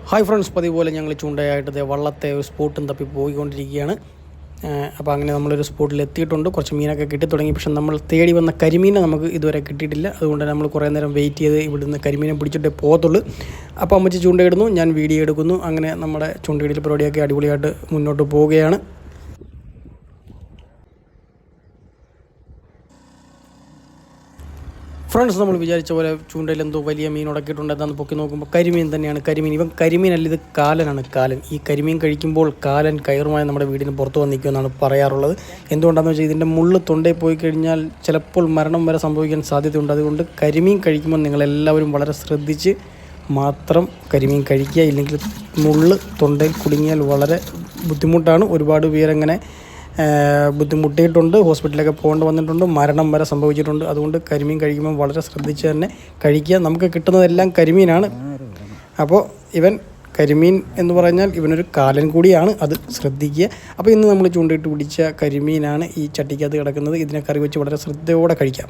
Hi friends, പതിപോലെ ഞങ്ങൾ ചൂണ്ടയായിട്ട് വള്ളത്തെ ഒരു സ്പോട്ടും തപ്പി പോയിക്കൊണ്ടിരിക്കുകയാണ്. അപ്പോൾ അങ്ങനെ നമ്മളൊരു സ്പോട്ടിൽ എത്തിയിട്ടുണ്ട്. കുറച്ച് മീനൊക്കെ കിട്ടി തുടങ്ങി. പക്ഷെ നമ്മൾ തേടി വന്ന കരിമീനെ നമുക്ക് ഇതുവരെ കിട്ടിയിട്ടില്ല. അതുകൊണ്ട് നമ്മൾ കുറേ നേരം വെയിറ്റ് ചെയ്ത് ഇവിടുന്ന് കരിമീനെ പിടിച്ചിട്ടേ പോകത്തുള്ളൂ. അപ്പോൾ അമ്മച്ചി ചൂണ്ടയിടുന്നു, ഞാൻ വീഡിയോ എടുക്കുന്നു. അങ്ങനെ നമ്മുടെ ചൂണ്ടയിടൽ പരിപാടിയൊക്കെ അടിപൊളിയായിട്ട് മുന്നോട്ട് പോവുകയാണ്. ഫ്രണ്ട്സ്, നമ്മൾ വിചാരിച്ച പോലെ ചൂണ്ടയിൽ എന്തോ വലിയ മീൻ ഉടക്കിയിട്ടുണ്ട്. എന്താണെന്ന് പൊക്കി നോക്കുമ്പോൾ കരിമീൻ തന്നെയാണ്. ഇവൻ കരിമീനല്ല, ഇത് കാലനാണ്. ഈ കരിമീൻ കഴിക്കുമ്പോൾ കാലൻ കയറുമായി നമ്മുടെ വീടിന് പുറത്ത് വന്ന് നിൽക്കുമെന്നാണ് പറയാറുള്ളത്. എന്തുകൊണ്ടാണെന്ന് വെച്ചാൽ ഇതിൻ്റെ മുള്ള് തൊണ്ടയിൽ പോയി കഴിഞ്ഞാൽ ചിലപ്പോൾ മരണം വരെ സംഭവിക്കാൻ സാധ്യതയുണ്ട്. അതുകൊണ്ട് കരിമീൻ കഴിക്കുമ്പോൾ നിങ്ങളെല്ലാവരും വളരെ ശ്രദ്ധിച്ച് മാത്രം കരിമീൻ കഴിക്കുക. ഇല്ലെങ്കിൽ മുള്ള് തൊണ്ടയിൽ കുടുങ്ങിയാൽ വളരെ ബുദ്ധിമുട്ടാണ്. ഒരുപാട് പേരങ്ങനെ ബുദ്ധിമുട്ടിയിട്ടുണ്ട്, ഹോസ്പിറ്റലിലൊക്കെ പോകേണ്ടി വന്നിട്ടുണ്ട്, മരണം വരെ സംഭവിച്ചിട്ടുണ്ട്. അതുകൊണ്ട് കരിമീൻ കഴിക്കുമ്പോൾ വളരെ ശ്രദ്ധിച്ച് തന്നെ കഴിക്കുക. നമുക്ക് കിട്ടുന്നതെല്ലാം കരിമീനാണ്. അപ്പോൾ ഇവൻ കരിമീൻ എന്ന് പറഞ്ഞാൽ ഇവനൊരു കാലൻ കൂടിയാണ്, അത് ശ്രദ്ധിക്കുക. അപ്പോൾ ഇന്ന് നമ്മൾ ചൂണ്ടയിട്ട് പിടിച്ച കരിമീനാണ് ഈ ചട്ടിക്കകത്ത് കിടക്കുന്നത്. ഇതിനെ കറി വെച്ച് വളരെ ശ്രദ്ധയോടെ കഴിക്കാം.